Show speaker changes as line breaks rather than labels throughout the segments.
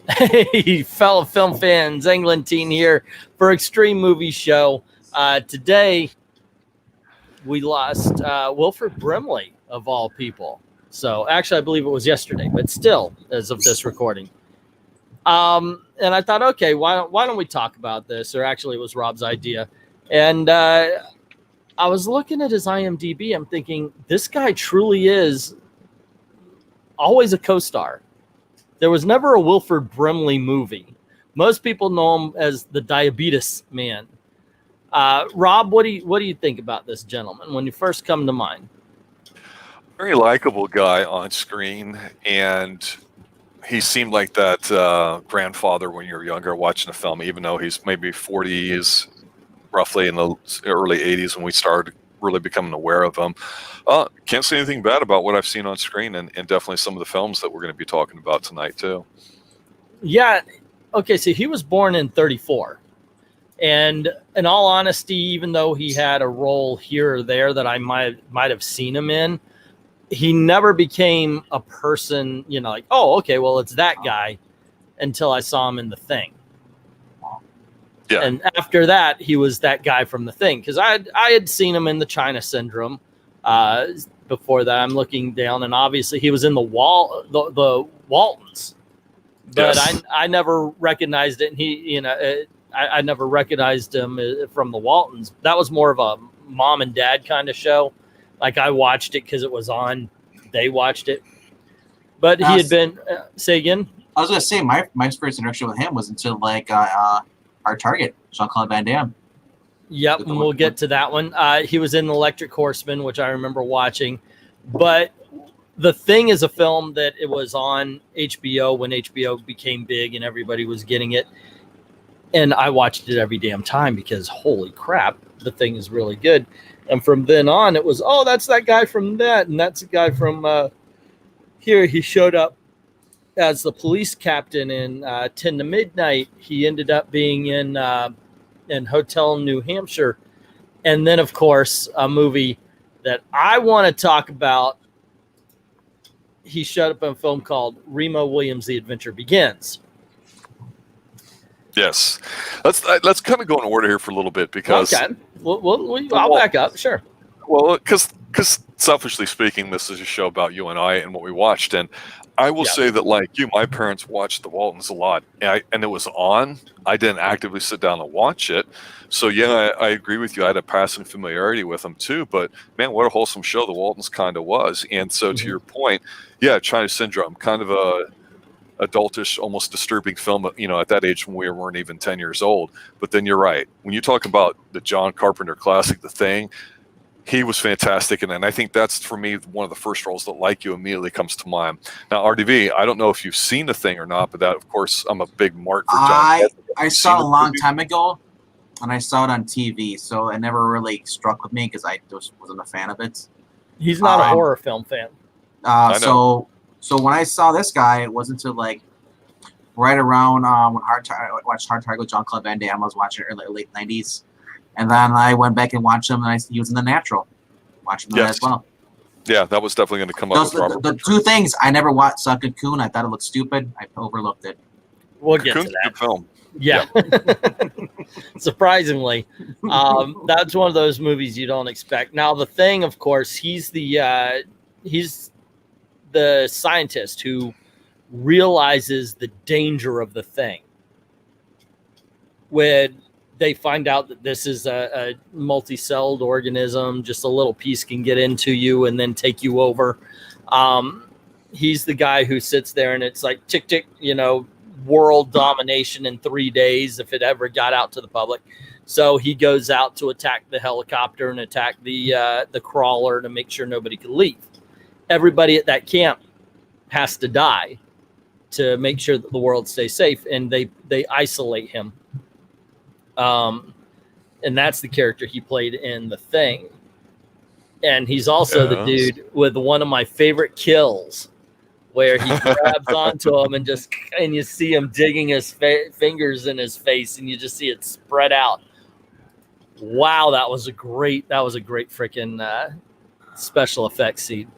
Hey, fellow film fans, Englentine here for Xtreme Movie Show. Today, we lost Wilfred Brimley, of all people. So, actually, I believe it was yesterday, but still, as of this recording. And I thought, okay, why don't we talk about this? Or actually, it was Rob's idea. And I was looking at his IMDb. I'm thinking, this guy truly is always a co-star. There was never a Wilfred Brimley movie. Most people know him as the Diabetes Man. Rob, what do you think about this gentleman when you first come to mind?
Very likable guy on screen, and he seemed like that grandfather when you were younger watching a film, even though he's maybe 40s, roughly in the early 80s when we started really becoming aware of him. Can't say anything bad about what I've seen on screen, and definitely some of the films that we're going to be talking about tonight too. Yeah.
Okay, so he was born in 1934. And in all honesty, even though he had a role here or there that I might have seen him in, he never became a person, you know, like, oh, okay, well, it's that guy, until I saw him in The Thing.
Yeah.
And after that, he was that guy from The Thing, because I had seen him in The China Syndrome. Before that, I'm looking down, and obviously he was in the Waltons, but
yes.
I never recognized it. And he, you know, I never recognized him from the Waltons. That was more of a mom and dad kind of show. Like, I watched it because it was on. They watched it, but he had been. Say again.
I was gonna say my first interaction with him was until like our target, Jean-Claude Van Damme.
Yep, and we'll get to that one. He was in Electric Horseman, which I remember watching. But The Thing is a film that it was on HBO when HBO became big and everybody was getting it. And I watched it every damn time because, holy crap, The Thing is really good. And from then on, it was, oh, that's that guy from that. And that's the guy from here. He showed up as the police captain in 10 to Midnight. He ended up being in Hotel New Hampshire. And then, of course, a movie that I want to talk about. He showed up in a film called Remo Williams' The Adventure Begins.
Yes. Let's kind of go in order here for a little bit, because
okay. I'll back up. Sure.
Well, because selfishly speaking, this is a show about you and I and what we watched. And I will say that, like you, my parents watched the Waltons a lot, and it was on. I didn't actively sit down and watch it. So, yeah, I agree with you. I had a passing familiarity with them, too. But, man, what a wholesome show the Waltons kind of was. And so, to your point, yeah, China Syndrome, kind of a adultish, almost disturbing film, you know, at that age when we weren't even 10 years old. But then you're right. When you talk about the John Carpenter classic, The Thing, he was fantastic, and I think that's, for me, one of the first roles that, like you, immediately comes to mind. Now, RDV, I don't know if you've seen The Thing or not, but that, of course, I'm a big mark for John.
I saw it a long time ago, and I saw it on TV, so it never really struck with me because I just wasn't a fan of it.
He's not a horror film fan.
So when I saw this guy, it wasn't until like right around when I watched Hard Target with Jean-Claude Van Damme. I was watching it in the late 90s. And then I went back and watched him, and he was in The Natural. Watching that as well.
Yeah, that was definitely going to come up with Robert.
The two things, I never saw Cocoon. I thought it looked stupid. I overlooked it.
We'll get to that.
Good film.
Yeah. Surprisingly. That's one of those movies you don't expect. Now, The Thing, of course, he's the scientist who realizes the danger of the thing. When they find out that this is a multi-celled organism, just a little piece can get into you and then take you over. He's the guy who sits there and it's like tick, tick, you know, world domination in 3 days if it ever got out to the public. So he goes out to attack the helicopter and attack the crawler to make sure nobody could leave. Everybody at that camp has to die to make sure that the world stays safe, and they isolate him. And that's the character he played in The Thing. And he's also the dude with one of my favorite kills, where he grabs onto him and you see him digging his fingers in his face, and you just see it spread out. Wow, that was a great freaking special effects scene.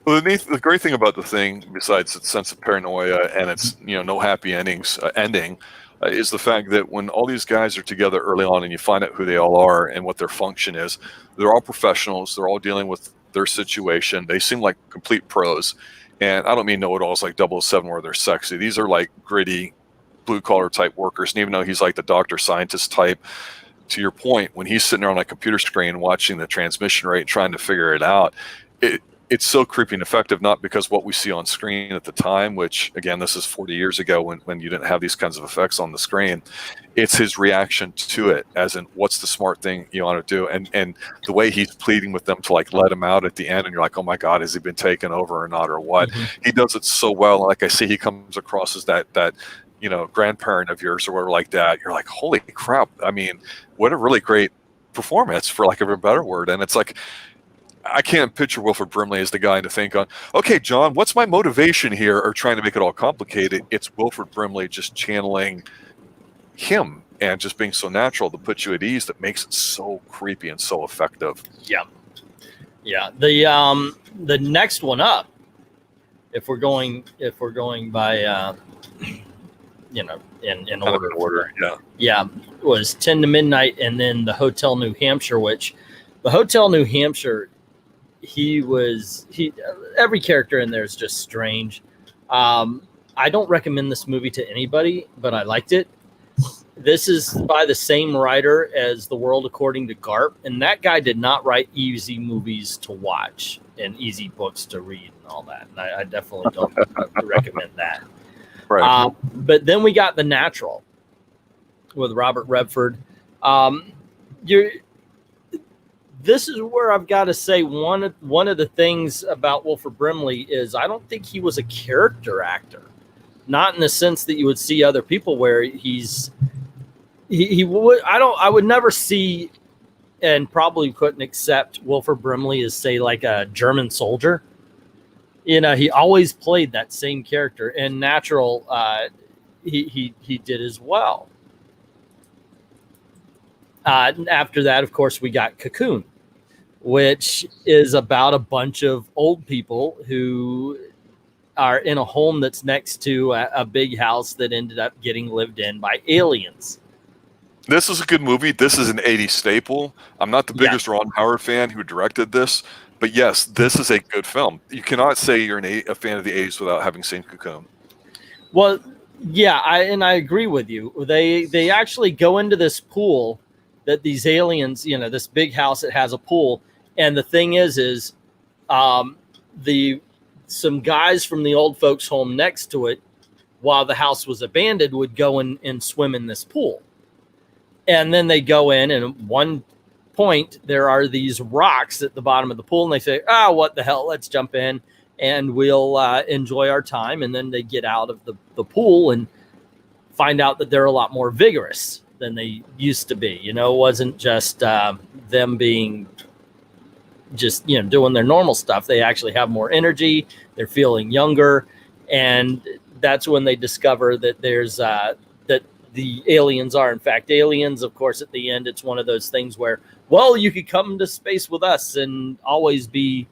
Well, the great thing about the thing, besides its sense of paranoia and its no happy endings ending, is the fact that when all these guys are together early on and you find out who they all are and what their function is, they're all professionals. They're all dealing with their situation. They seem like complete pros. And I don't mean know-it-alls like 007 where they're sexy. These are like gritty, blue-collar type workers. And even though he's like the doctor scientist type, to your point, when he's sitting there on a computer screen watching the transmission rate and trying to figure it out, it's so creepy and effective, not because what we see on screen at the time, which again, this is 40 years ago when you didn't have these kinds of effects on the screen. It's his reaction to it, as in, what's the smart thing you want to do? And the way he's pleading with them to like let him out at the end, and you're like, oh my God, has he been taken over or not, or what? He does it so well. Like I see, he comes across as that grandparent of yours or whatever like that. You're like, holy crap. I mean, what a really great performance, for lack of a better word. And it's like, I can't picture Wilfred Brimley as the guy to think on, okay, John, what's my motivation here, or trying to make it all complicated. It's Wilfred Brimley just channeling him and just being so natural to put you at ease, that makes it so creepy and so effective.
Yeah. Yeah. The next one up, if we're going by in order. Yeah, was 10 to Midnight, and then the Hotel New Hampshire, which the Hotel New Hampshire, every character in there is just strange. I don't recommend this movie to anybody, but I liked it. This is by the same writer as The World According to Garp, and that guy did not write easy movies to watch and easy books to read and all that. And I definitely don't recommend that.
Right.
But then we got The Natural with Robert Redford. This is where I've got to say one of the things about Wilfred Brimley is I don't think he was a character actor, not in the sense that you would see other people where I would never see, and probably couldn't accept Wilfred Brimley as, say, like a German soldier. He always played that same character, and Natural, he did as well. After that, of course, we got Cocoon, which is about a bunch of old people who are in a home that's next to a big house that ended up getting lived in by aliens.
This is a good movie. This is an 80s staple. I'm not the biggest Ron Howard fan who directed this, but yes, this is a good film. You cannot say you're a fan of the 80s without having seen Cocoon.
Well, yeah, I agree with you. They actually go into this pool that these aliens, this big house that has a pool, and the thing is some guys from the old folks home next to it, while the house was abandoned, would go and swim in this pool. And then they go in, and at one point there are these rocks at the bottom of the pool, and they say, what the hell, let's jump in and we'll enjoy our time. And then they get out of the pool and find out that they're a lot more vigorous than they used to be. It wasn't just them being just, doing their normal stuff. They actually have more energy. They're feeling younger. And that's when they discover that there's that the aliens are in fact aliens. Of course, at the end, it's one of those things where, well, you could come to space with us and always be,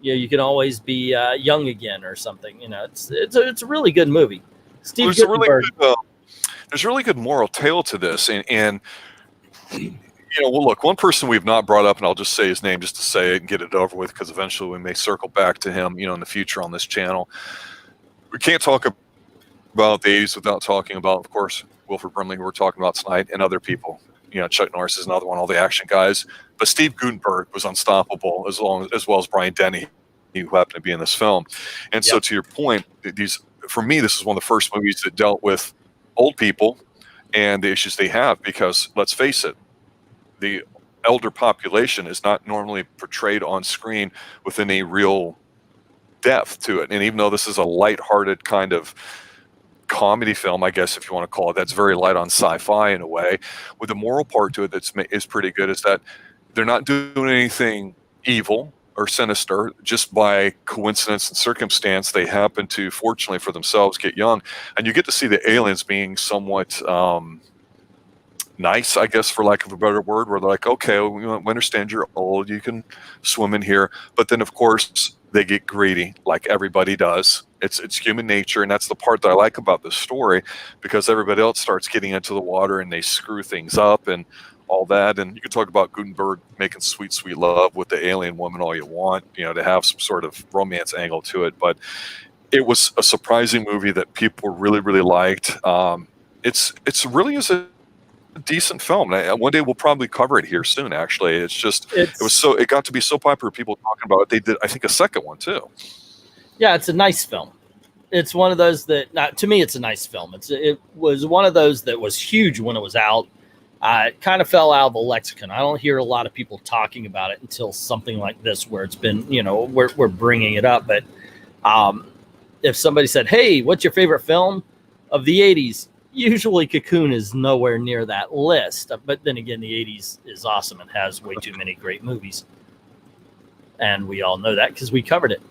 you can always be young again or something. It's a really good movie. Steve Guttenberg.
There's a really good moral tale to this, and well, look, one person we've not brought up, and I'll just say his name just to say it and get it over with, because eventually we may circle back to him, in the future on this channel. We can't talk about the 80s without talking about, of course, Wilfred Brimley, who we're talking about tonight, and other people. Chuck Norris is another one, all the action guys. But Steve Guttenberg was unstoppable, as well as Brian Denny, who happened to be in this film. And so, to your point, for me, this is one of the first movies that dealt with old people and the issues they have, because let's face it, the elder population is not normally portrayed on screen with any real depth to it. And even though this is a lighthearted kind of comedy film, I guess, if you want to call it, that's very light on sci-fi in a way, with the moral part to it is pretty good, is that they're not doing anything evil or sinister. Just by coincidence and circumstance, they happen to, fortunately for themselves, get young. And you get to see the aliens being somewhat nice, I guess, for lack of a better word, where they're like, okay, we understand you're old, you can swim in here. But then, of course, they get greedy like everybody does. It's human nature, and that's the part that I like about this story, because everybody else starts getting into the water and they screw things up and all that. And you can talk about Gutenberg making sweet, sweet love with the alien woman all you want, you know, to have some sort of romance angle to it. But it was a surprising movie that people really, really liked. It's really is a decent film. And one day we'll probably cover it here soon. Actually, it got to be so popular, people talking about it. They did, I think, a second one too.
Yeah, it's a nice film. It's one of those that, to me, it's a nice film. It was one of those that was huge when it was out. It kind of fell out of the lexicon. I don't hear a lot of people talking about it until something like this, where it's been, you know, we're bringing it up. But if somebody said, "Hey, what's your favorite film of the '80s?" Usually Cocoon is nowhere near that list. But then again, the '80s is awesome and has way too many great movies. And we all know that because we covered it.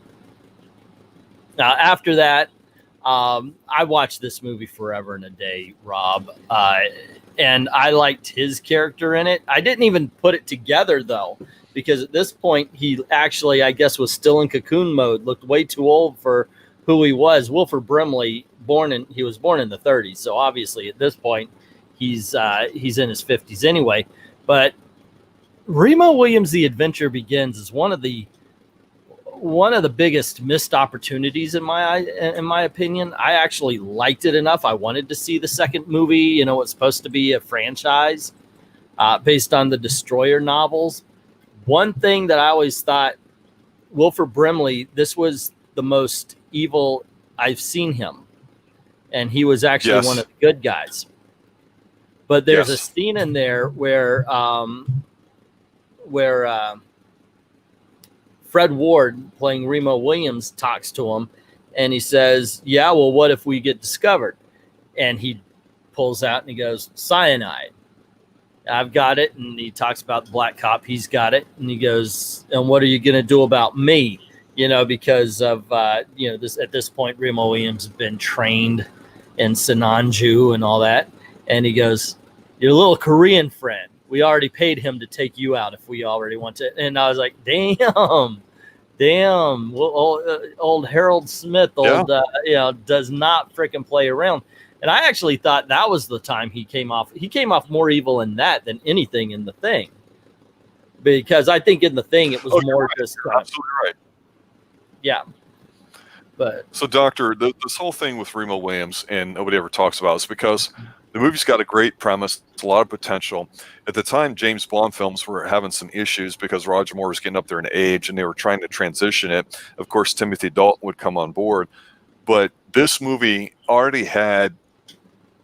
Now, after that, I watched this movie forever and a day, Rob. And I liked his character in it. I didn't even put it together, though, because at this point, he actually, I guess, was still in Cocoon mode, looked way too old for who he was. Wilfred Brimley, he was born in the 30s. So obviously, at this point, he's in his 50s anyway. But Remo Williams' The Adventure Begins is one of the biggest missed opportunities in my opinion. I actually liked it enough. I wanted to see the second movie. You know, it's supposed to be a franchise based on the Destroyer novels. One thing that I always thought, Wilfred Brimley, this was the most evil I've seen him. And he was actually one of the good guys. But there's a scene in there where Fred Ward, playing Remo Williams, talks to him, and he says, "Yeah, well, what if we get discovered?" And he pulls out and he goes, "Cyanide. I've got it." And he talks about the black cop. He's got it. And he goes, "And what are you going to do about me?" You know, because of, this at this point, Remo Williams had been trained in Sinanju and all that. And he goes, "Your little Korean friend, we already paid him to take you out if we already want to." And I was like, damn, old Harold Smith, does not freaking play around. And I actually thought that was the time he came off more evil in that than anything in The Thing. Because I think in The Thing, it was more just...
absolutely right.
Yeah. But
so, Doctor, this whole thing with Remo Williams, and nobody ever talks about, is because the movie's got a great premise. It's a lot of potential. At the time, James Bond films were having some issues because Roger Moore was getting up there in age, and they were trying to transition it. Of course, Timothy Dalton would come on board. But this movie already had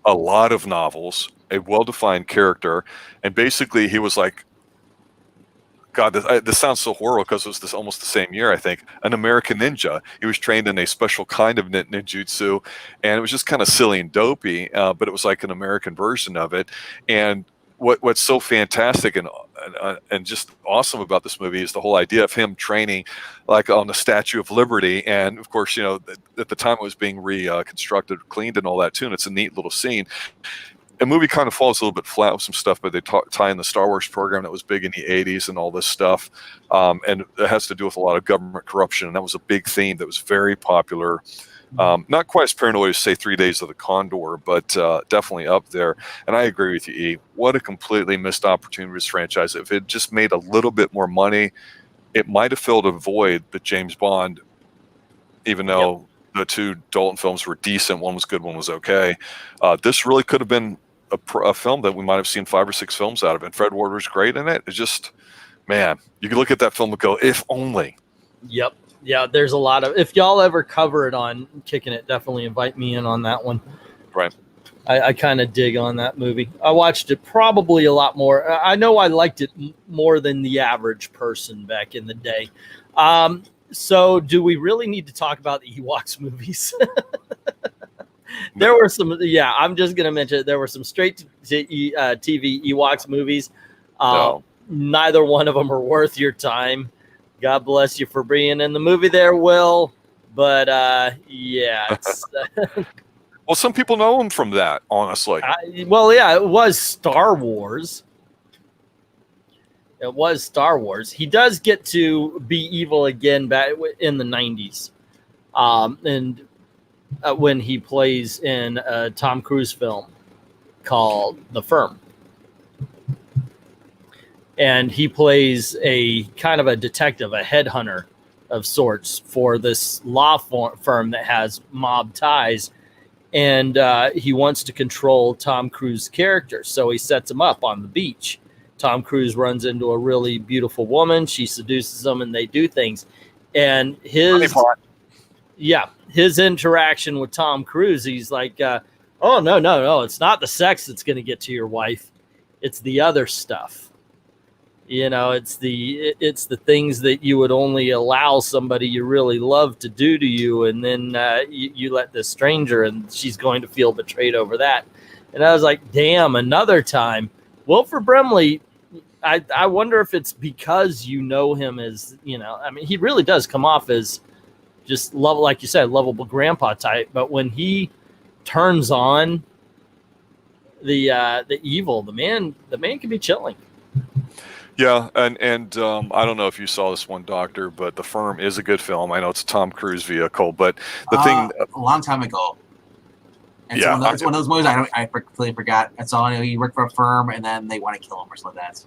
a lot of novels, a well-defined character, and basically he was like, God, this sounds so horrible because it was almost the same year, I think, an American ninja. He was trained in a special kind of ninjutsu, and it was just kind of silly and dopey, but it was like an American version of it. And what's so fantastic and just awesome about this movie is the whole idea of him training like on the Statue of Liberty. And of course, you know, at the time it was being reconstructed, cleaned and all that too, and it's a neat little scene. The movie kind of falls a little bit flat with some stuff, but they tie in the Star Wars program that was big in the 80s and all this stuff. And it has to do with a lot of government corruption. And that was a big theme that was very popular. Not quite as paranoid as, say, 3 Days of the Condor, but definitely up there. And I agree with you, E. What a completely missed opportunity with this franchise. If it just made a little bit more money, it might have filled a void that James Bond, even though the two Dalton films were decent, one was good, one was okay. This really could have been a film that we might have seen 5 or 6 films out of. And Fred Ward was great in it. It's just, man, you can look at that film and go, if only.
Yep. Yeah, there's a lot of... If y'all ever cover it on Kicking It, definitely invite me in on that one.
Right.
I kind of dig on that movie. I watched it probably a lot more. I know I liked it more than the average person back in the day. So do we really need to talk about the Ewoks movies? There were some, I'm just going to mention it. There were some straight to TV Ewoks movies.
No.
Neither one of them are worth your time. God bless you for being in the movie there, Will. But, it's...
Well, some people know him from that, honestly.
It was Star Wars. It was Star Wars. He does get to be evil again back in the 90s. And when he plays in a Tom Cruise film called The Firm. And he plays a kind of a detective, a headhunter of sorts for this law firm that has mob ties. And he wants to control Tom Cruise's character. So he sets him up on the beach. Tom Cruise runs into a really beautiful woman. She seduces him and they do things. And his interaction with Tom Cruise, he's like, oh, no. It's not the sex that's going to get to your wife. It's the other stuff. You know, it's the things that you would only allow somebody you really love to do to you. And then you let this stranger and she's going to feel betrayed over that. And I was like, damn, another time. Wilfred Brimley, I wonder if it's because you know him as, you know, I mean, he really does come off as just like you said, lovable grandpa type. But when he turns on the evil, the man can be chilling.
Yeah, and I don't know if you saw this one, Doctor, but The Firm is a good film. I know it's a Tom Cruise vehicle, but the thing
a long time ago. And
yeah,
it's one of those movies I completely forgot. It's all, you know, you work for a firm and then they want to kill him or something like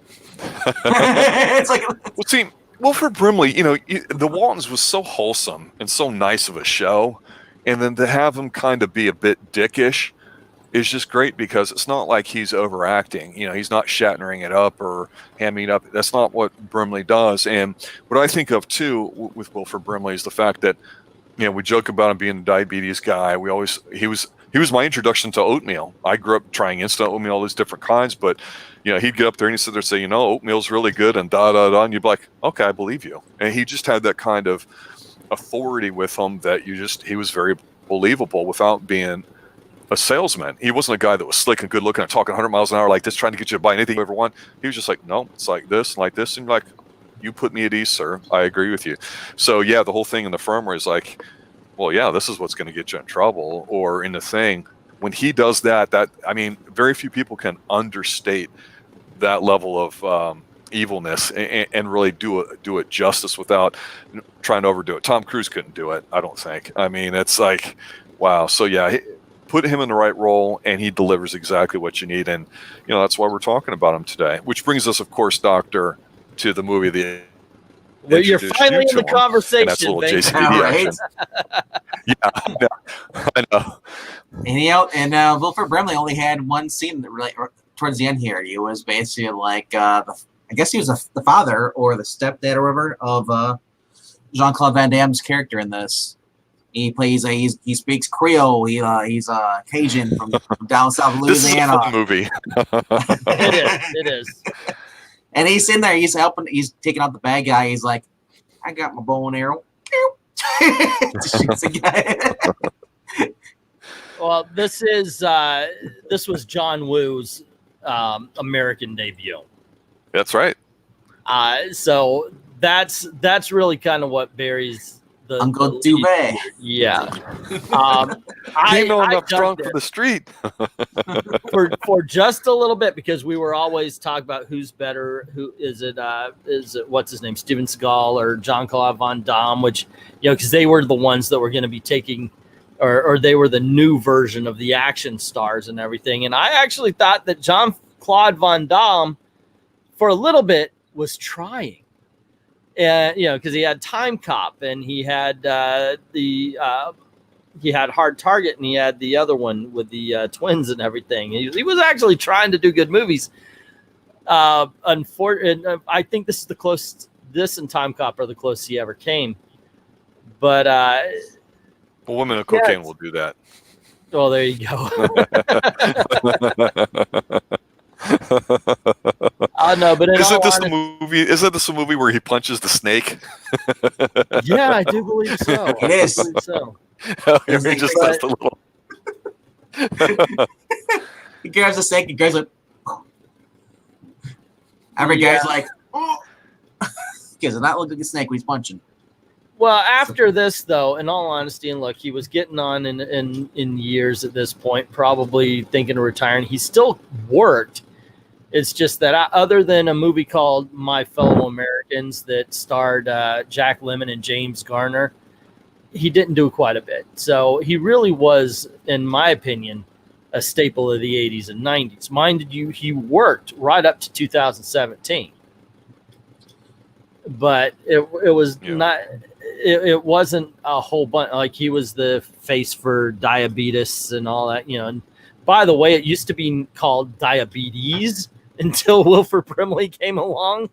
that. It's like,
well, see, Wilfred Brimley, you know, the Waltons was so wholesome and so nice of a show, and then to have him kind of be a bit dickish is just great because it's not like he's overacting. You know, he's not Shatnering it up or hamming it up. That's not what Brimley does. And what I think of too with Wilfred Brimley is the fact that, you know, we joke about him being a diabetes guy. He was my introduction to oatmeal. I grew up trying instant oatmeal, all these different kinds, but you know, he'd get up there and he'd sit there and say, you know, oatmeal's really good and and you'd be like, okay, I believe you. And he just had that kind of authority with him that he was very believable without being a salesman. He wasn't a guy that was slick and good looking and talking 100 miles an hour like this, trying to get you to buy anything you ever want. He was just like, no, it's like this and like this. And like, you put me at ease, sir. I agree with you. So yeah, the whole thing in The Firm is like, well, yeah, this is what's going to get you in trouble. Or in The Thing, when he does that, I mean, very few people can understate that level of evilness and really do it justice without trying to overdo it. Tom Cruise couldn't do it, I don't think. I mean, it's like, wow. So yeah, put him in the right role and he delivers exactly what you need. And, you know, that's why we're talking about him today, which brings us, of course, Doctor, to the movie,
well, you're finally in the conversation.
That's a little JCVD action. Yeah, I know.
And Wilfred Brimley only had one scene that really towards the end here. He was basically like, I guess he was the father or the stepdad or whatever of Jean-Claude Van Damme's character in this. He plays he speaks Creole. He's Cajun from down south of Louisiana.
This is a fun movie.
It is.
And he's in there. He's helping. He's taking out the bad guy. He's like, I got my bow and arrow. Shoots the guy.
Well, this was John Woo's American debut.
That's right.
So that's really kind of what buries the
Uncle Dubé.
Yeah.
Came on up strong for the street.
for just a little bit, because we were always talking about who's better. Who is it? Is it what's his name? Steven Seagal or Jean-Claude Van Damme? Which, you know, because they were the ones that were going to be taking, or they were the new version of the action stars and everything. And I actually thought that Jean-Claude Van Damme, for a little bit, was trying. And, you know, because he had Time Cop and he had he had Hard Target and he had the other one with the twins and everything. He was actually trying to do good movies. Unfortunately, I think this is the closest. This and Time Cop are the closest he ever came. But
a woman of cocaine will do that.
Well, there you go. No, but
isn't this a movie where he punches the snake?
Yeah, I do believe so.
It is.
I believe so.
He just does the little.
He grabs the snake. He grabs it. Every guy's like, oh, because it not look like a snake when he's punching.
Well, after this, though, in all honesty, and look, he was getting on in years at this point, probably thinking of retiring. He still worked. It's just that other than a movie called My Fellow Americans that starred Jack Lemmon and James Garner, he didn't do quite a bit. So he really was, in my opinion, a staple of the 80s and 90s. Mind you, he worked right up to 2017. But it was not... It wasn't a whole bunch. Like, he was the face for diabetes and all that, you know. And by the way, it used to be called diabetes until Wilfred Brimley came along.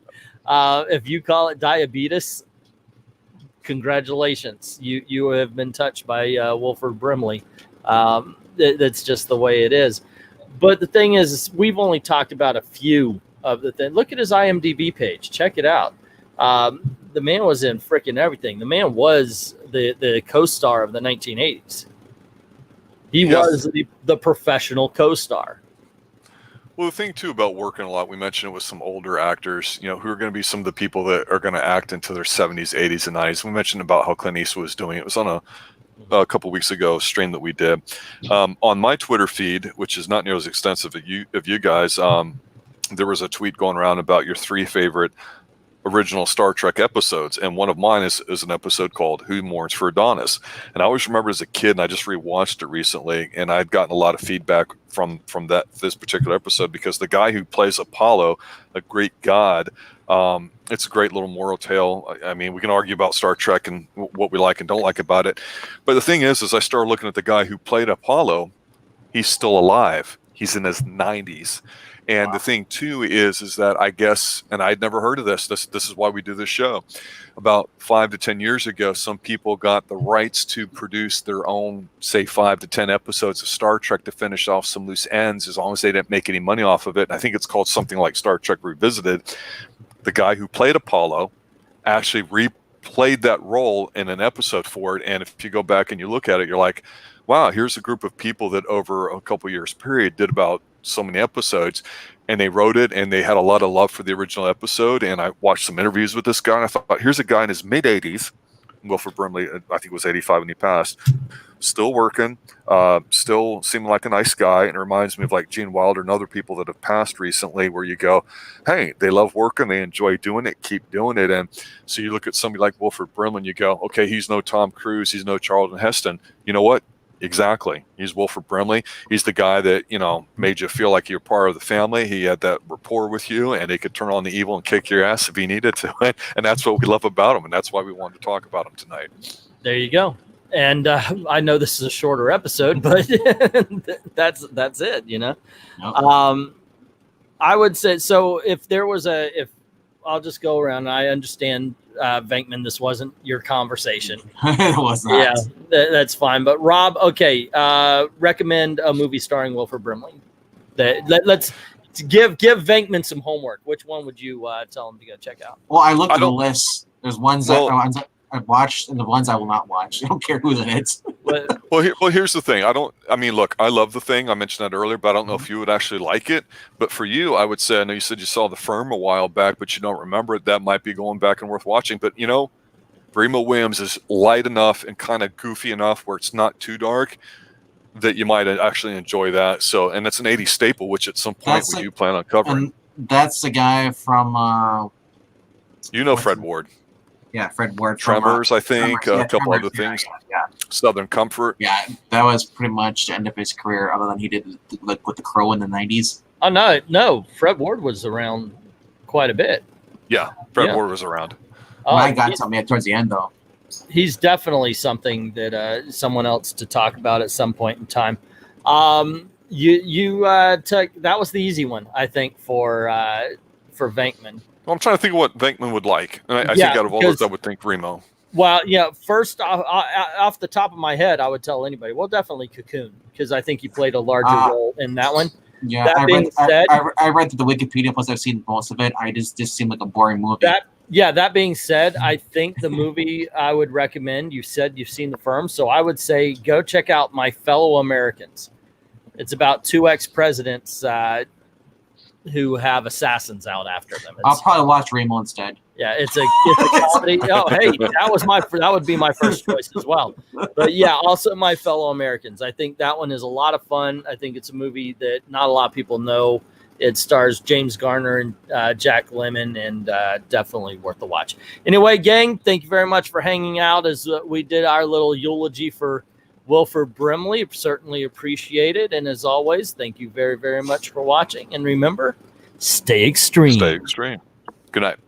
If you call it diabetes, congratulations. You have been touched by Wilfred Brimley. That's just the way it is. But the thing is, we've only talked about a few of the things. Look at his IMDb page. Check it out. The man was in freaking everything. The man was the co-star of the 1980s. He was the professional co-star.
Well, the thing too about working a lot, we mentioned it with some older actors, you know, who are going to be some of the people that are going to act into their 70s, 80s, and 90s. We mentioned about how Clint Eastwood was doing it. It was on a couple weeks ago stream that we did. On my Twitter feed, which is not near as extensive as you guys, there was a tweet going around about your 3 favorite original Star Trek episodes, and one of mine is an episode called Who Mourns for Adonis. And I always remember as a kid, and I just rewatched it recently, and I'd gotten a lot of feedback from this particular episode, because the guy who plays Apollo, a Greek god, it's a great little moral tale. I mean, we can argue about Star Trek and what we like and don't like about it, but the thing is I started looking at the guy who played Apollo. He's still alive. He's in his 90s. And wow. The thing too is that I guess, and I'd never heard of this is why we do this show. About 5 to 10 years ago, some people got the rights to produce their own, say, 5 to 10 episodes of Star Trek to finish off some loose ends, as long as they didn't make any money off of it. And I think it's called something like Star Trek Revisited. The guy who played Apollo actually replayed that role in an episode for it. And if you go back and you look at it, you're like, wow, here's a group of people that over a couple years period did about so many episodes, and they wrote it, and they had a lot of love for the original episode. And I watched some interviews with this guy, and I thought, here's a guy in his mid-80s, Wilfred Brimley, I think was 85 when he passed, still working, still seeming like a nice guy. And it reminds me of like Gene Wilder and other people that have passed recently, where you go, hey, they love working, they enjoy doing it, keep doing it. And so you look at somebody like Wilfred Brimley and you go, okay, he's no Tom Cruise, he's no Charlton Heston. You know what? Exactly. He's Wilfred Brimley. He's the guy that, you know, made you feel like you're part of the family. He had that rapport with you, and he could turn on the evil and kick your ass if he needed to. And that's what we love about him, and that's why we wanted to talk about him tonight.
There you go. And I know this is a shorter episode, but that's it, you know. Nope. I would say, so if there was if I'll just go around, I understand, Venkman, this wasn't your conversation.
It was not.
Yeah, that's fine. But Rob, okay, recommend a movie starring Wilfred Brimley. Let's give Venkman some homework. Which one would you tell him to go check out?
Well, I looked at the list. There's ones that I've watched and the ones I will not watch. I don't care who that is.
Well, here's the thing. Look, I love The Thing. I mentioned that earlier, but I don't know if you would actually like it. But for you, I would say, I know you said you saw The Firm a while back, but you don't remember it. That might be going back and worth watching. But, you know, Remo Williams is light enough and kind of goofy enough where it's not too dark that you might actually enjoy that. So, and it's an 80s staple, which at some point we do plan on covering.
That's the guy from...
Fred Ward.
Yeah, Fred Ward.
Tremors, I think. A couple other things.
Yeah.
Southern Comfort.
Yeah, that was pretty much the end of his career, other than he did like with The Crow in the 90s.
Oh, no. Fred Ward was around quite a bit.
Yeah, Fred Ward was around.
I got something towards the end, though.
He's definitely something that someone else to talk about at some point in time. You took, that was the easy one, I think, for Venkman.
Well, I'm trying to think of what Venkman would like. And I think out of all those, I would think Remo.
Well, yeah, first off the top of my head, I would tell anybody, well, definitely Cocoon, because I think he played a larger role in that one.
Yeah, I read the Wikipedia, plus I've seen most of it. I just seemed like a boring movie.
That being said, I think the movie I would recommend, you said you've seen The Firm, so I would say go check out My Fellow Americans. It's about 2 ex-presidents who have assassins out after them.
I'll probably watch Remo instead.
Yeah, it's a comedy. Oh, hey, that would be my first choice as well. But yeah, also My Fellow Americans. I think that one is a lot of fun. I think it's a movie that not a lot of people know It stars James Garner and Jack Lemmon, and definitely worth the watch. Anyway, gang, thank you very much for hanging out as we did our little eulogy for Wilfred Brimley. Certainly appreciate it. And as always, thank you very, very much for watching. And remember, stay extreme.
Stay extreme. Good night.